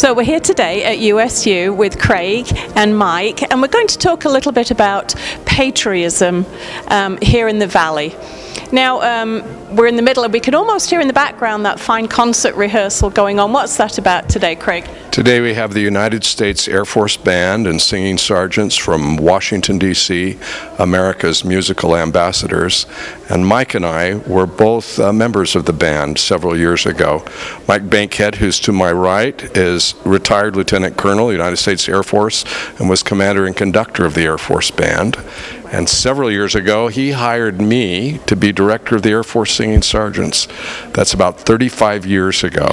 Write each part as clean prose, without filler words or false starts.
So we're here today at USU with Craig and Mike, and we're going to talk a little bit about patriotism here in the Valley. Now, we're in the middle, and we can almost hear in the background that fine concert rehearsal going on. What's that about today, Craig? Today we have the United States Air Force Band and singing sergeants from Washington, D.C., America's musical ambassadors. And Mike and I were both members of the band several years ago. Mike Bankhead, who's to my right, is retired Lieutenant Colonel, United States Air Force, and was commander and conductor of the Air Force Band. And several years ago, he hired me to be director of the Air Force Singing Sergeants. That's about 35 years ago.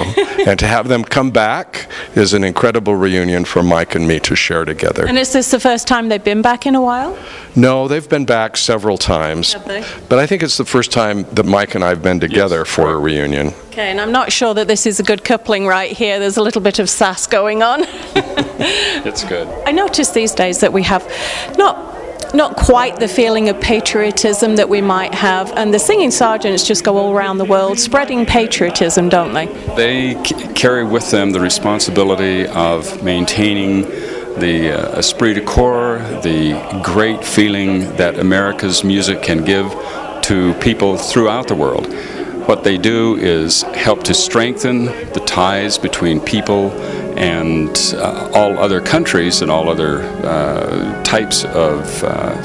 And to have them come back is an incredible reunion for Mike and me to share together. And is this the first time they've been back in a while? No, they've been back several times. Have they? But I think it's the first time that Mike and I have been together for a reunion. Okay, and I'm not sure that this is a good coupling right here. There's a little bit of sass going on. It's good. I notice these days that we have not quite the feeling of patriotism that we might have, and the singing sergeants just go all around the world spreading patriotism, don't they? They carry with them the responsibility of maintaining the esprit de corps, the great feeling that America's music can give to people throughout the world. What they do is help to strengthen the ties between people and all other countries and all other types of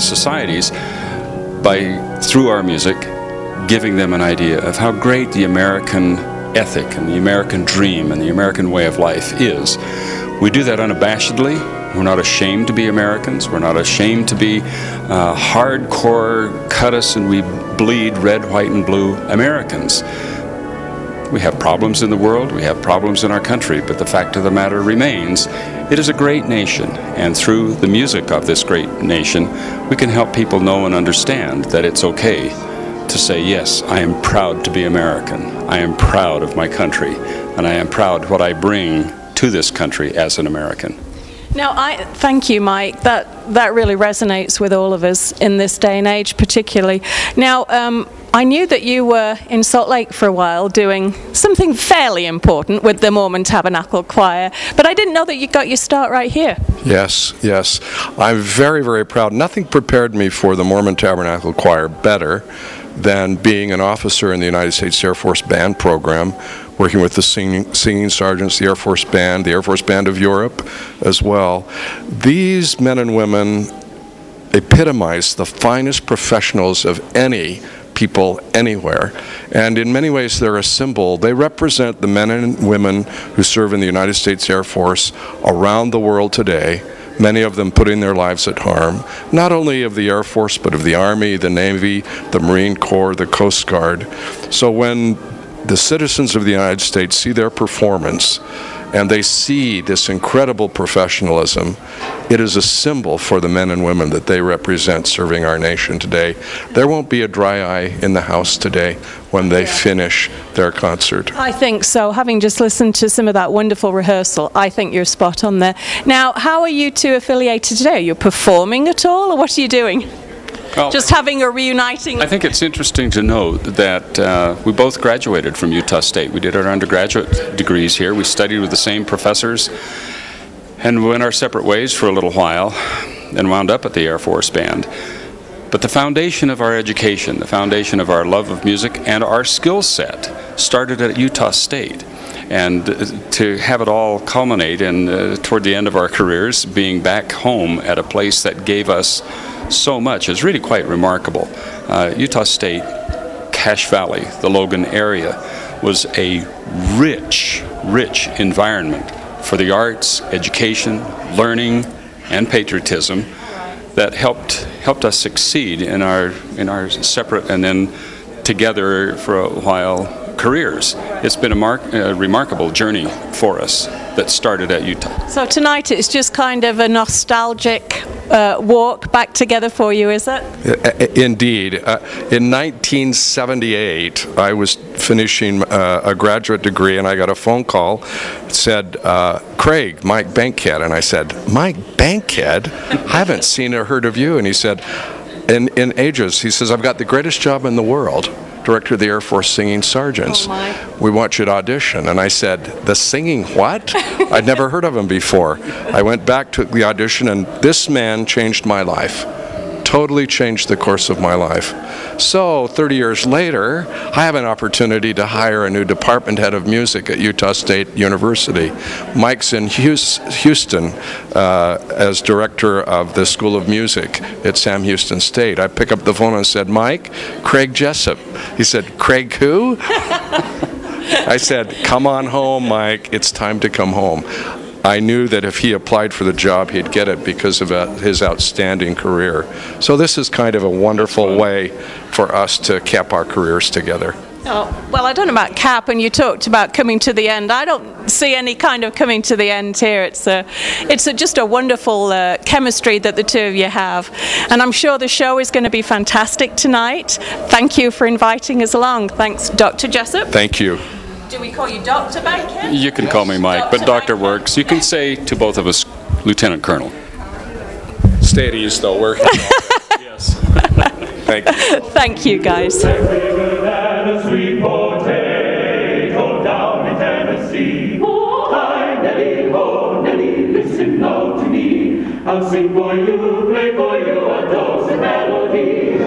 societies by, through our music, giving them an idea of how great the American ethic and the American dream and the American way of life is. We do that unabashedly. We're not ashamed to be Americans. We're not ashamed to be hardcore, cut us and we bleed red, white, and blue Americans. We have problems in the world, we have problems in our country, but the fact of the matter remains, it is a great nation, and through the music of this great nation, we can help people know and understand that it's okay to say, yes, I am proud to be American, I am proud of my country, and I am proud what I bring to this country as an American. Now, thank you, Mike. That really resonates with all of us in this day and age, particularly. Now, I knew that you were in Salt Lake for a while doing something fairly important with the Mormon Tabernacle Choir, but I didn't know that you got your start right here. Yes, yes. I'm very, very proud. Nothing prepared me for the Mormon Tabernacle Choir better than being an officer in the United States Air Force Band program, working with the singing sergeants, the Air Force Band of Europe as well. These men and women epitomize the finest professionals of any people anywhere, and in many ways they're a symbol. They represent the men and women who serve in the United States Air Force around the world today, many of them putting their lives at harm, not only of the Air Force, but of the Army, the Navy, the Marine Corps, the Coast Guard. So when the citizens of the United States see their performance and they see this incredible professionalism, it is a symbol for the men and women that they represent serving our nation today. There won't be a dry eye in the house today when they finish their concert. I think so. Having just listened to some of that wonderful rehearsal, I think you're spot on there. Now, how are you two affiliated today? Are you performing at all, or what are you doing? Well, just having a reuniting. I think it's interesting to note that we both graduated from Utah State. We did our undergraduate degrees here. We studied with the same professors and went our separate ways for a little while and wound up at the Air Force Band. But the foundation of our education, the foundation of our love of music and our skill set started at Utah State. And to have it all culminate in, toward the end of our careers, being back home at a place that gave us so much is really quite remarkable. Utah State, Cache Valley, the Logan area, was a rich, rich environment for the arts, education, learning, and patriotism that helped us succeed in our separate and then together for a while careers. It's been a remarkable journey for us that started at Utah. So tonight it's just kind of a nostalgic walk back together for you, is it? Indeed. In 1978, I was finishing a graduate degree, and I got a phone call. It said, Craig, Mike Bankhead. And I said, Mike Bankhead? I haven't seen or heard of you. And he said, in ages, he says, I've got the greatest job in the world. director of the Air Force Singing Sergeants. Oh my. We want you to audition. And I said, the singing what? I'd never heard of him before. I went back to the audition, and this man changed my life. Totally changed the course of my life. So 30 years later, I have an opportunity to hire a new department head of music at Utah State University. Mike's in Houston as director of the School of Music at Sam Houston State. I pick up the phone and said, Mike, Craig Jessop. He said, Craig who? I said, come on home, Mike. It's time to come home. I knew that if he applied for the job, he'd get it because of his outstanding career. So this is kind of a wonderful way for us to cap our careers together. Oh, well, I don't know about cap, and you talked about coming to the end. I don't see any kind of coming to the end here. It's just a wonderful chemistry that the two of you have. And I'm sure the show is going to be fantastic tonight. Thank you for inviting us along. Thanks, Dr. Jessop. Thank you. Do we call you Dr. Bankhead? You can call me Mike, but Doctor works. You can say to both of us, Lieutenant Colonel. Stay at ease, though. We're here. Yes. Thank you. Thank you, guys. I'll sing for you, play for you a dulcet melody.